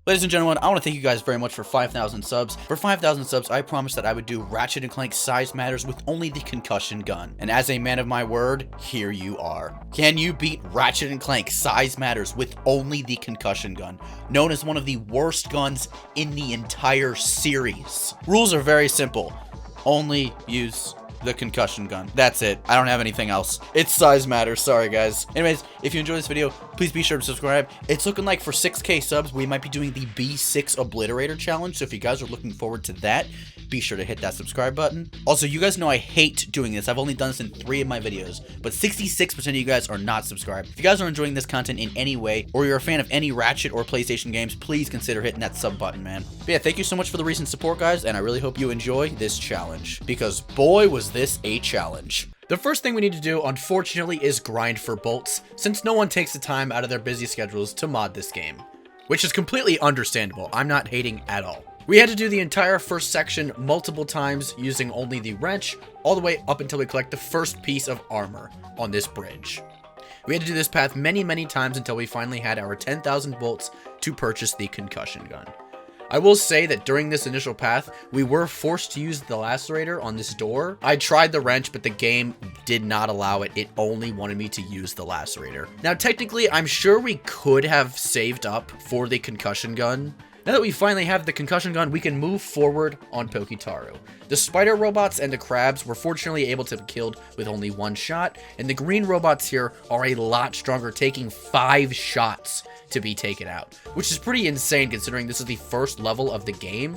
Ladies and gentlemen, I want to thank you guys very much for 5,000 subs. For 5,000 subs, I promised that I would do Ratchet Clank Size Matters with only the concussion gun. And as a man of my word, here you are. Can you beat Ratchet Clank Size Matters with only the concussion gun, known as one of the worst guns in the entire series? Rules are very simple. Only use the concussion gun. That's it. I don't have anything else. It's Size Matters. Sorry, guys. Anyways, if you enjoyed this video, please be sure to subscribe. It's looking like for 6K subs, we might be doing the B6 Obliterator Challenge. So if you guys are looking forward to that, be sure to hit that subscribe button. Also, you guys know I hate doing this. I've only done this in 3 of my videos, but 66% of you guys are not subscribed. If you guys are enjoying this content in any way, or you're a fan of any Ratchet or PlayStation games, please consider hitting that sub button, man. But yeah, thank you so much for the recent support, guys, and I really hope you enjoy this challenge, because boy, was this a challenge. The first thing we need to do, unfortunately, is grind for bolts, since no one takes the time out of their busy schedules to mod this game, which is completely understandable. I'm not hating at all. We had to do the entire first section multiple times using only the wrench, all the way up until we collect the first piece of armor on this bridge. We had to do this path many times until we finally had our 10,000 bolts to purchase the concussion gun. I will say that during this initial path, we were forced to use the lacerator on this door. I tried the wrench, but the game did not allow it. It only wanted me to use the lacerator. Now, technically, I'm sure we could have saved up for the concussion gun. Now that we finally have the concussion gun, we can move forward on Pokitaru. The spider robots and the crabs were fortunately able to be killed with only 1 shot, and the green robots here are a lot stronger, taking 5 shots to be taken out, which is pretty insane considering this is the first level of the game,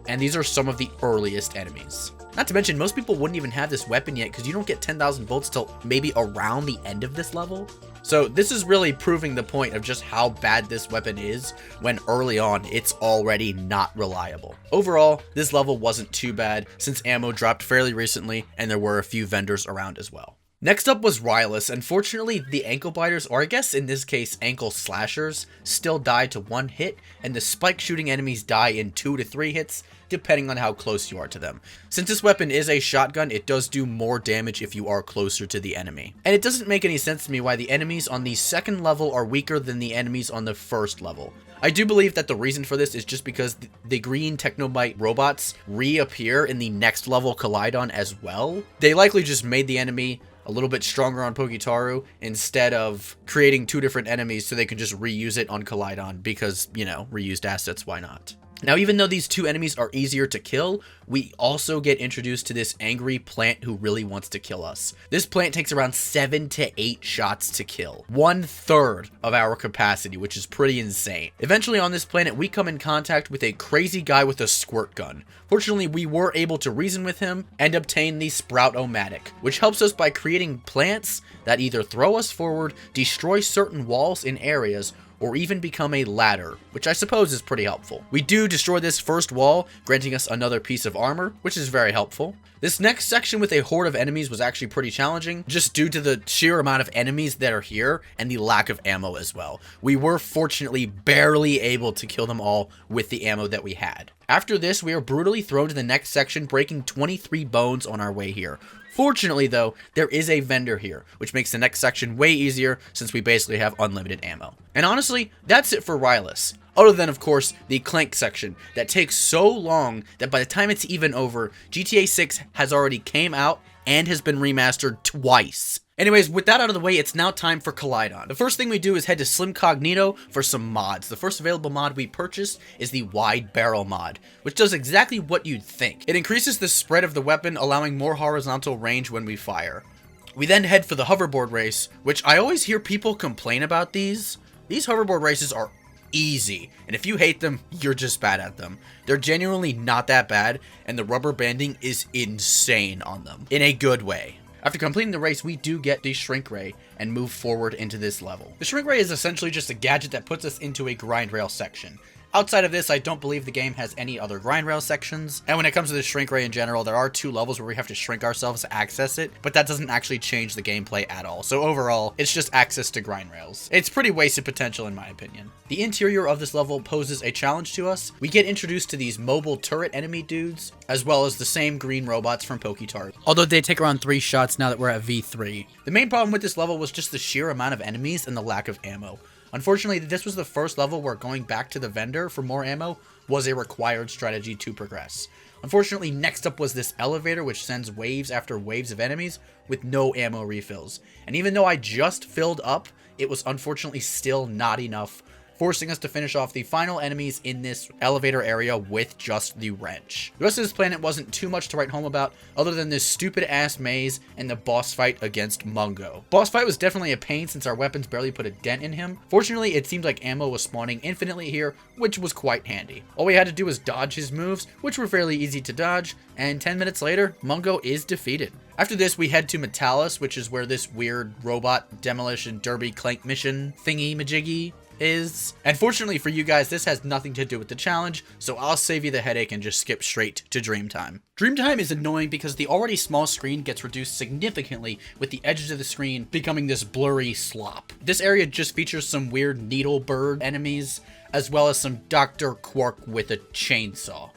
and these are some of the earliest enemies. Not to mention, most people wouldn't even have this weapon yet because you don't get 10,000 volts till maybe around the end of this level. So this is really proving the point of just how bad this weapon is when early on it's already not reliable. Overall, this level wasn't too bad since ammo dropped fairly recently and there were a few vendors around as well. Next up was Rias. Unfortunately, the ankle biters, or I guess in this case ankle slashers, still die to 1 hit, and the spike shooting enemies die in 2 to 3 hits, depending on how close you are to them. Since this weapon is a shotgun, it does do more damage if you are closer to the enemy. And it doesn't make any sense to me why the enemies on the second level are weaker than the enemies on the first level. I do believe that the reason for this is just because the green Technobite robots reappear in the next level Collidon as well. They likely just made the enemy a little bit stronger on Pokitaru instead of creating 2 different enemies so they can just reuse it on Collidon because, you know, reused assets, why not? Now, even though these 2 enemies are easier to kill, we also get introduced to this angry plant who really wants to kill us. This plant takes around 7 to 8 shots to kill, 1/3 of our capacity, which is pretty insane. Eventually on this planet, we come in contact with a crazy guy with a squirt gun. Fortunately, we were able to reason with him and obtain the Sprout-O-Matic, which helps us by creating plants that either throw us forward, destroy certain walls in areas, or even become a ladder, which I suppose is pretty helpful. We do destroy this first wall, granting us another piece of armor, which is very helpful. This next section with a horde of enemies was actually pretty challenging, just due to the sheer amount of enemies that are here and the lack of ammo as well. We were fortunately barely able to kill them all with the ammo that we had. After this, we are brutally thrown to the next section, breaking 23 bones on our way here. Fortunately, though, there is a vendor here, which makes the next section way easier since we basically have unlimited ammo. And honestly, that's it for Rias. Other than, of course, the Clank section that takes so long that by the time it's even over, GTA 6 has already came out and has been remastered twice. Anyways, with that out of the way, it's now time for Collidon. The first thing we do is head to Slimcognito for some mods. The first available mod we purchased is the Wide Barrel mod, which does exactly what you'd think. It increases the spread of the weapon, allowing more horizontal range when we fire. We then head for the hoverboard race, which I always hear people complain about these. These hoverboard races are easy, and if you hate them, you're just bad at them. They're genuinely not that bad, and the rubber banding is insane on them, in a good way. After completing the race, we do get the Shrink Ray and move forward into this level. The Shrink Ray is essentially just a gadget that puts us into a grind rail section. Outside of this, I don't believe the game has any other grind rail sections. And when it comes to the Shrink Ray in general, there are 2 levels where we have to shrink ourselves to access it, but that doesn't actually change the gameplay at all. So overall, it's just access to grind rails. It's pretty wasted potential in my opinion. The interior of this level poses a challenge to us. We get introduced to these mobile turret enemy dudes, as well as the same green robots from Pokitaru, although they take around 3 shots now that we're at V3. The main problem with this level was just the sheer amount of enemies and the lack of ammo. Unfortunately, this was the first level where going back to the vendor for more ammo was a required strategy to progress. Unfortunately, next up was this elevator, which sends waves after waves of enemies with no ammo refills. And even though I just filled up, it was unfortunately still not enough, forcing us to finish off the final enemies in this elevator area with just the wrench. The rest of this planet wasn't too much to write home about, other than this stupid ass maze and the boss fight against Mungo. Boss fight was definitely a pain since our weapons barely put a dent in him. Fortunately, it seemed like ammo was spawning infinitely here, which was quite handy. All we had to do was dodge his moves, which were fairly easy to dodge, and 10 minutes later, Mungo is defeated. After this, we head to Metalis, which is where this weird robot demolition derby clank mission thingy majiggy is. And fortunately for you guys, this has nothing to do with the challenge, so I'll save you the headache and just skip straight to Dreamtime. Dreamtime is annoying because the already small screen gets reduced significantly with the edges of the screen becoming this blurry slop. This area just features some weird needle bird enemies, as well as some Dr. Quark with a chainsaw.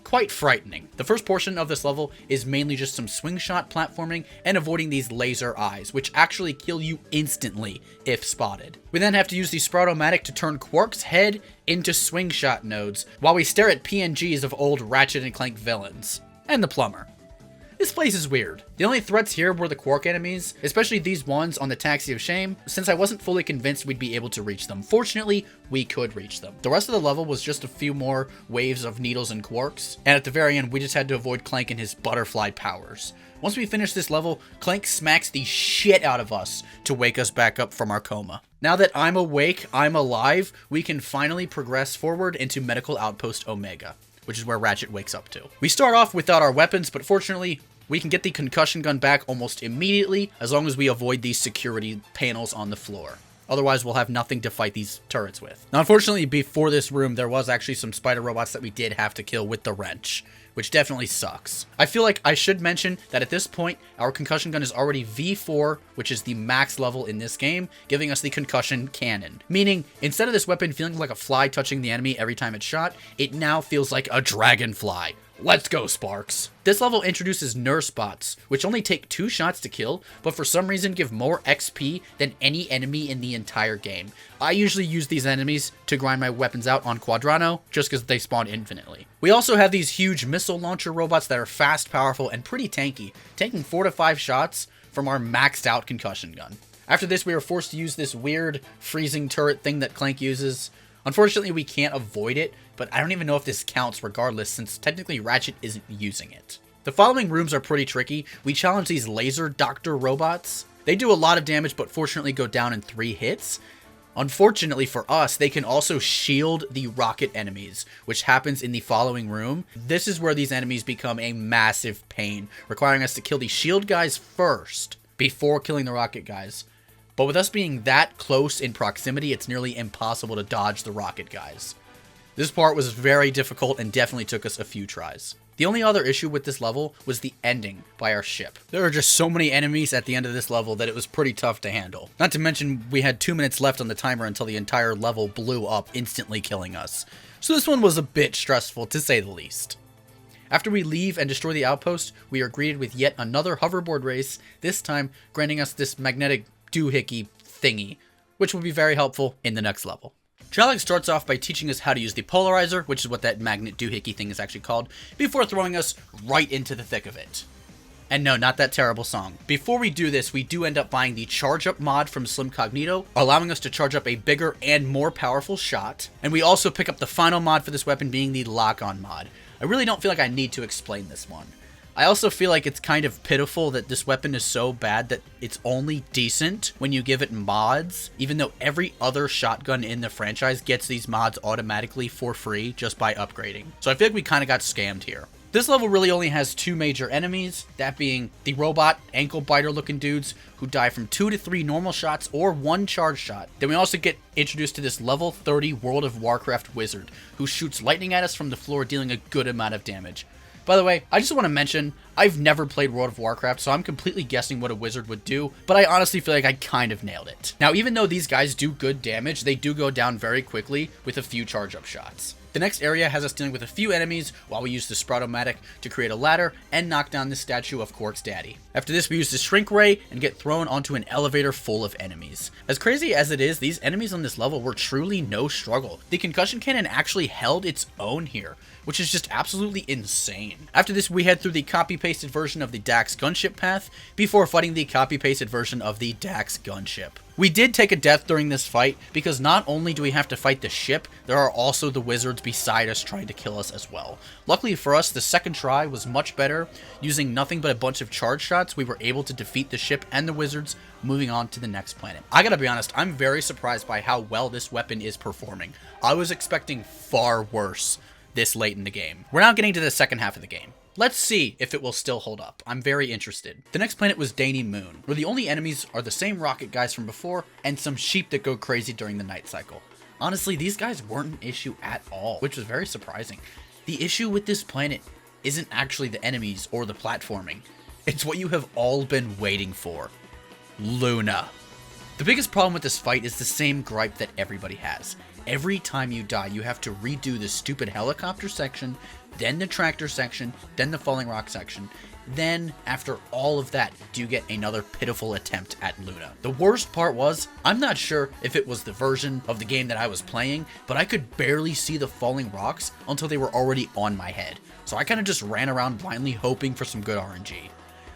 Quite frightening. The first portion of this level is mainly just some swing shot platforming and avoiding these laser eyes, which actually kill you instantly if spotted. We then have to use the Sprout-O-Matic to turn Quark's head into swing shot nodes, while we stare at PNGs of old Ratchet and Clank villains. And the plumber. This place is weird. The only threats here were the Quark enemies, especially these ones on the Taxi of Shame, since I wasn't fully convinced we'd be able to reach them. Fortunately, we could reach them. The rest of the level was just a few more waves of needles and quarks, and at the very end, we just had to avoid Clank and his butterfly powers. Once we finish this level, Clank smacks the shit out of us to wake us back up from our coma. Now that I'm awake, I'm alive, we can finally progress forward into Medical Outpost Omega, which is where Ratchet wakes up to. We start off without our weapons, but fortunately, we can get the concussion gun back almost immediately, as long as we avoid these security panels on the floor. Otherwise, we'll have nothing to fight these turrets with. Now, unfortunately, before this room, there was actually some spider robots that we did have to kill with the wrench, which definitely sucks. I feel like I should mention that at this point, our concussion gun is already V4, which is the max level in this game, giving us the concussion cannon. Meaning, instead of this weapon feeling like a fly touching the enemy every time it's shot, it now feels like a dragonfly. Let's go, Sparks. This level introduces nurse bots, which only take 2 shots to kill, but for some reason give more XP than any enemy in the entire game. I usually use these enemies to grind my weapons out on Quadrono, just because they spawn infinitely. We also have these huge missile launcher robots that are fast, powerful, and pretty tanky, taking 4 to 5 shots from our maxed out concussion gun. After this, we are forced to use this weird freezing turret thing that Clank uses. Unfortunately, we can't avoid it, but I don't even know if this counts regardless, since technically Ratchet isn't using it. The following rooms are pretty tricky. We challenge these laser doctor robots. They do a lot of damage, but fortunately go down in 3 hits. Unfortunately for us, they can also shield the rocket enemies, which happens in the following room. This is where these enemies become a massive pain, requiring us to kill the shield guys first, before killing the rocket guys. But with us being that close in proximity, it's nearly impossible to dodge the rocket guys. This part was very difficult and definitely took us a few tries. The only other issue with this level was the ending by our ship. There are just so many enemies at the end of this level that it was pretty tough to handle. Not to mention, we had 2 minutes left on the timer until the entire level blew up, instantly killing us. So this one was a bit stressful, to say the least. After we leave and destroy the outpost, we are greeted with yet another hoverboard race, this time granting us this magnetic doohickey thingy, which will be very helpful in the next level. Tralec starts off by teaching us how to use the polarizer, which is what that magnet doohickey thing is actually called, before throwing us right into the thick of it. And no, not that terrible song. Before we do this, we do end up buying the Charge Up mod from Slim Cognito, allowing us to charge up a bigger and more powerful shot. And we also pick up the final mod for this weapon, being the Lock On mod. I really don't feel like I need to explain this one. I also feel like it's kind of pitiful that this weapon is so bad that it's only decent when you give it mods, even though every other shotgun in the franchise gets these mods automatically for free just by upgrading. So I feel like we kind of got scammed here. This level really only has 2 major enemies, that being the robot ankle biter looking dudes who die from 2 to 3 normal shots or 1 charge shot. Then we also get introduced to this level 30 World of Warcraft wizard who shoots lightning at us from the floor, dealing a good amount of damage. By the way, I just want to mention, I've never played World of Warcraft, so I'm completely guessing what a wizard would do, but I honestly feel like I kind of nailed it. Now, even though these guys do good damage, they do go down very quickly with a few charge-up shots. The next area has us dealing with a few enemies while we use the Sprite-O-Matic to create a ladder and knock down the statue of Quark's daddy. After this, we use the Shrink Ray and get thrown onto an elevator full of enemies. As crazy as it is, these enemies on this level were truly no struggle. The concussion cannon actually held its own here, which is just absolutely insane. After this, we head through the copy-pasted version of the Dax gunship path before fighting the copy-pasted version of the Dax gunship. We did take a death during this fight because not only do we have to fight the ship, there are also the wizards beside us trying to kill us as well. Luckily for us, the second try was much better. Using nothing but a bunch of charge shots, we were able to defeat the ship and the wizards, moving on to the next planet. I gotta be honest, I'm very surprised by how well this weapon is performing. I was expecting far worse this late in the game. We're now getting to the second half of the game. Let's see if it will still hold up. I'm very interested. The next planet was Danny Moon, where the only enemies are the same rocket guys from before and some sheep that go crazy during the night cycle. Honestly, these guys weren't an issue at all, which was very surprising. The issue with this planet isn't actually the enemies or the platforming. It's what you have all been waiting for. Luna. The biggest problem with this fight is the same gripe that everybody has. Every time you die, you have to redo the stupid helicopter section, then the tractor section, then the falling rock section. Then, after all of that, do you get another pitiful attempt at Luna. The worst part was, I'm not sure if it was the version of the game that I was playing, but I could barely see the falling rocks until they were already on my head. So I kind of just ran around blindly hoping for some good RNG.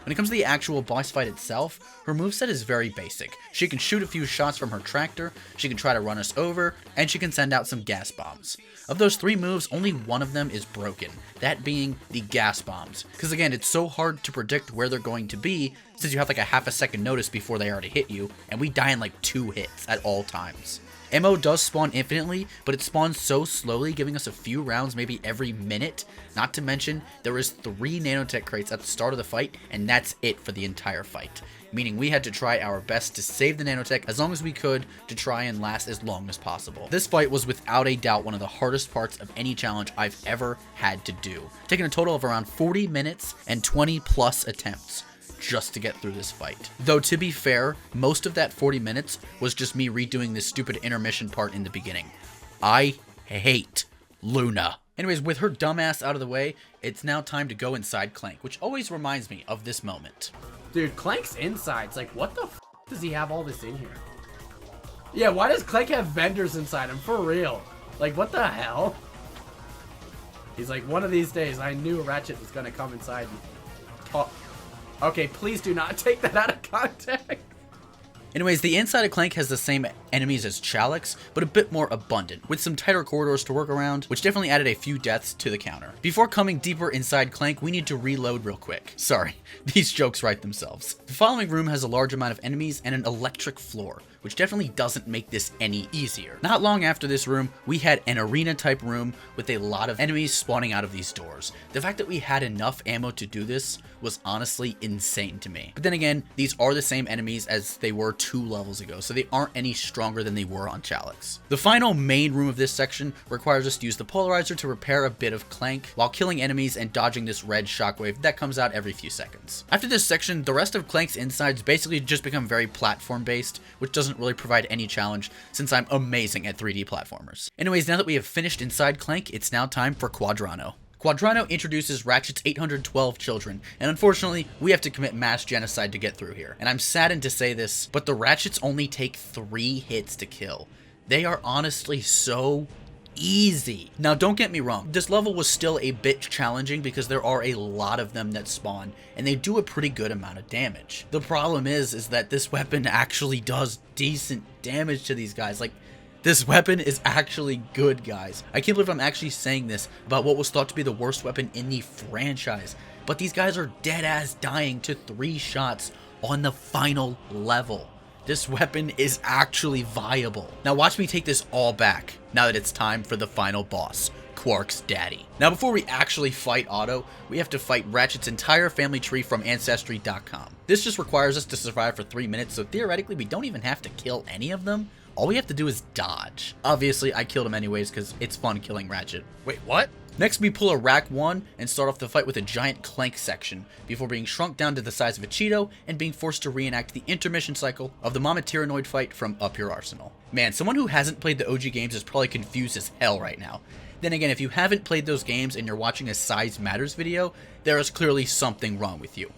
When it comes to the actual boss fight itself, her moveset is very basic. She can shoot a few shots from her tractor, she can try to run us over, and she can send out some gas bombs. Of those 3 moves, only one of them is broken, that being the gas bombs. Because again, it's so hard to predict where they're going to be, since you have like a half a second notice before they already hit you, and we die in like 2 hits at all times. Ammo does spawn infinitely, but it spawns so slowly, giving us a few rounds maybe every minute. Not to mention, there is 3 nanotech crates at the start of the fight, and that's it for the entire fight. Meaning we had to try our best to save the nanotech as long as we could to try and last as long as possible. This fight was without a doubt one of the hardest parts of any challenge I've ever had to do, taking a total of around 40 minutes and 20 plus attempts just to get through this fight. Though to be fair, most of that 40 minutes was just me redoing this stupid intermission part in the beginning. I hate Luna. Anyways, with her dumbass out of the way, it's now time to go inside Clank, which always reminds me of this moment. Dude, Clank's insides, like what the f does he have all this in here? Yeah, why does Clank have vendors inside him? For real. Like what the hell? He's like, one of these days I knew Ratchet was gonna come inside and talk. Okay, please do not take that out of context. Anyways, the inside of Clank has the same enemies as Chalix, but a bit more abundant, with some tighter corridors to work around, which definitely added a few deaths to the counter. Before coming deeper inside Clank, we need to reload real quick. Sorry, these jokes write themselves. The following room has a large amount of enemies and an electric floor, which definitely doesn't make this any easier. Not long after this room, we had an arena type room with a lot of enemies spawning out of these doors. The fact that we had enough ammo to do this was honestly insane to me. But then again, these are the same enemies as they were 2 levels ago, so they aren't any stronger than they were on Chalix. The final main room of this section requires us to use the polarizer to repair a bit of Clank while killing enemies and dodging this red shockwave that comes out every few seconds. After this section, the rest of Clank's insides basically just become very platform based, which doesn't really provide any challenge since I'm amazing at 3D platformers. Anyways, now that we have finished inside Clank, it's now time for Quadrono. Quadrono introduces Ratchet's 812 children, and unfortunately, we have to commit mass genocide to get through here. And I'm saddened to say this, but the Ratchets only take 3 hits to kill. They are honestly so easy. Now, don't get me wrong, this level was still a bit challenging because there are a lot of them that spawn, and they do a pretty good amount of damage. The problem is that this weapon actually does decent damage to these guys. Like, this weapon is actually good, guys. I can't believe I'm actually saying this about what was thought to be the worst weapon in the franchise, but these guys are dead ass dying to 3 shots on the final level. This weapon is actually viable. Now watch me take this all back now that it's time for the final boss, Quark's daddy. Now before we actually fight Otto, we have to fight Ratchet's entire family tree from Ancestry.com. This just requires us to survive for 3 minutes, so theoretically we don't even have to kill any of them. All we have to do is dodge. Obviously, I killed him anyways because it's fun killing Ratchet. Wait, what? Next, we pull a Rack 1 and start off the fight with a giant Clank section, before being shrunk down to the size of a Cheeto and being forced to reenact the intermission cycle of the Mama Tyrannoid fight from Up Your Arsenal. Man, someone who hasn't played the OG games is probably confused as hell right now. Then again, if you haven't played those games and you're watching a Size Matters video, there is clearly something wrong with you.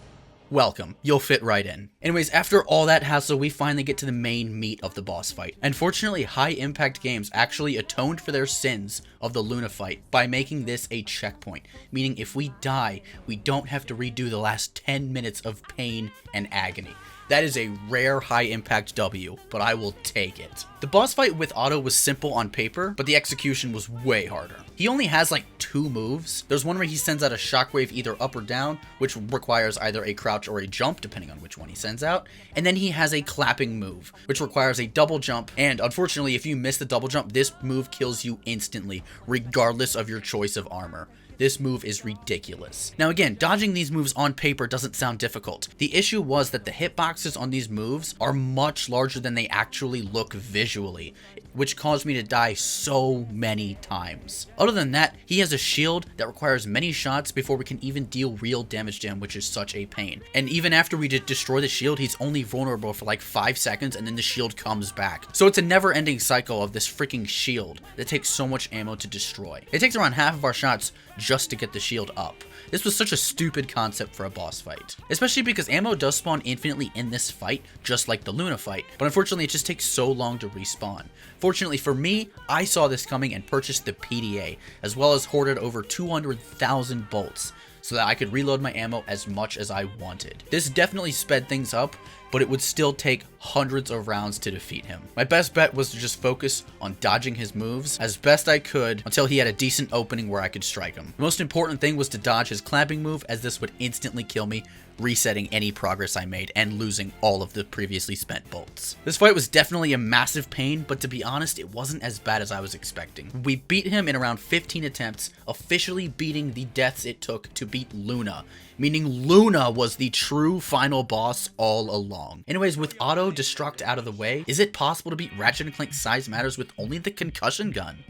Welcome, you'll fit right in. Anyways, after all that hassle, we finally get to the main meat of the boss fight. Unfortunately, High Impact Games actually atoned for their sins of the Luna fight by making this a checkpoint, meaning if we die, we don't have to redo the last 10 minutes of pain and agony. That is a rare high impact W, but I will take it. The boss fight with Otto was simple on paper, but the execution was way harder. He only has like 2 moves. There's one where he sends out a shockwave either up or down, which requires either a crouch or a jump, depending on which one he sends out. And then he has a clapping move, which requires a double jump. And unfortunately, if you miss the double jump, this move kills you instantly, regardless of your choice of armor. This move is ridiculous. Now again, dodging these moves on paper doesn't sound difficult. The issue was that the hitboxes on these moves are much larger than they actually look visually, which caused me to die so many times. Other than that, he has a shield that requires many shots before we can even deal real damage to him, which is such a pain. And even after we destroy the shield, he's only vulnerable for like 5 seconds and then the shield comes back. So it's a never-ending cycle of this freaking shield that takes so much ammo to destroy. It takes around half of our shots just to get the shield up. This was such a stupid concept for a boss fight, especially because ammo does spawn infinitely in this fight, just like the Luna fight, but unfortunately it just takes so long to respawn. Fortunately for me, I saw this coming and purchased the PDA, as well as hoarded over 200,000 bolts, so that I could reload my ammo as much as I wanted. This definitely sped things up, but it would still take hundreds of rounds to defeat him. My best bet was to just focus on dodging his moves as best I could until he had a decent opening where I could strike him. The most important thing was to dodge his clapping move, as this would instantly kill me, resetting any progress I made and losing all of the previously spent bolts. This fight was definitely a massive pain, but to be honest, it wasn't as bad as I was expecting. We beat him in around 15 attempts, officially beating the deaths it took to beat Luna, meaning Luna was the true final boss all along. Anyways, with Auto Destruct out of the way, is it possible to beat Ratchet Clank Size Matters with only the Concussion Gun?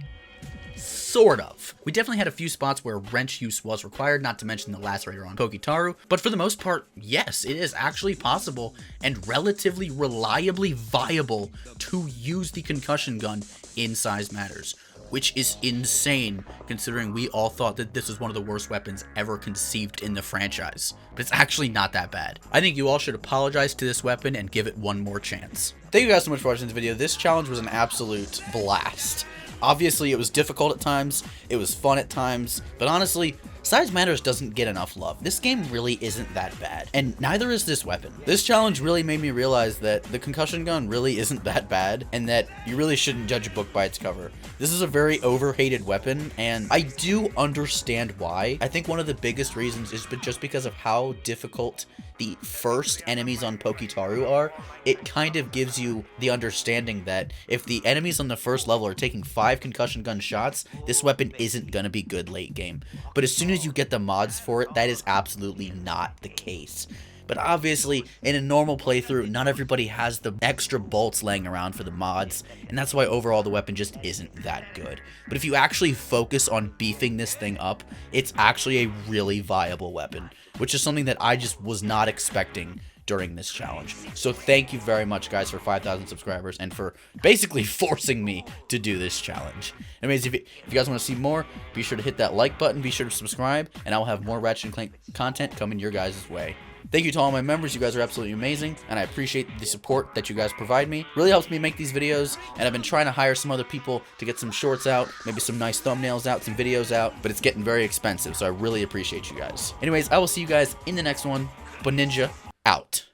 Sort of. We definitely had a few spots where wrench use was required, not to mention the lacerator on Pokitaru, but for the most part, yes, it is actually possible and relatively reliably viable to use the Concussion Gun in Size Matters, which is insane considering we all thought that this was one of the worst weapons ever conceived in the franchise. But it's actually not that bad. I think you all should apologize to this weapon and give it one more chance. Thank you guys so much for watching this video. This challenge was an absolute blast. Obviously, it was difficult at times, it was fun at times, but honestly, Size Matters doesn't get enough love. This game really isn't that bad, and neither is this weapon. This challenge really made me realize that the Concussion Gun really isn't that bad, and that you really shouldn't judge a book by its cover. This is a very overhated weapon, and I do understand why. I think one of the biggest reasons is just because of how difficult the first enemies on Pokitaru are. It kind of gives you the understanding that if the enemies on the first level are taking 5 concussion gun shots, this weapon isn't gonna be good late game. But as soon as you get the mods for it, that is absolutely not the case. But obviously, in a normal playthrough, not everybody has the extra bolts laying around for the mods, and that's why overall the weapon just isn't that good. But if you actually focus on beefing this thing up, it's actually a really viable weapon, which is something that I just was not expecting during this challenge. So thank you very much, guys, for 5,000 subscribers and for basically forcing me to do this challenge. Anyways, if you guys want to see more, be sure to hit that like button, be sure to subscribe, and I will have more Ratchet Clank content coming your guys' way. Thank you to all my members. You guys are absolutely amazing, and I appreciate the support that you guys provide me. It really helps me make these videos, and I've been trying to hire some other people to get some shorts out, maybe some nice thumbnails out, some videos out, but it's getting very expensive, so I really appreciate you guys. Anyways, I will see you guys in the next one. But Ninja, out.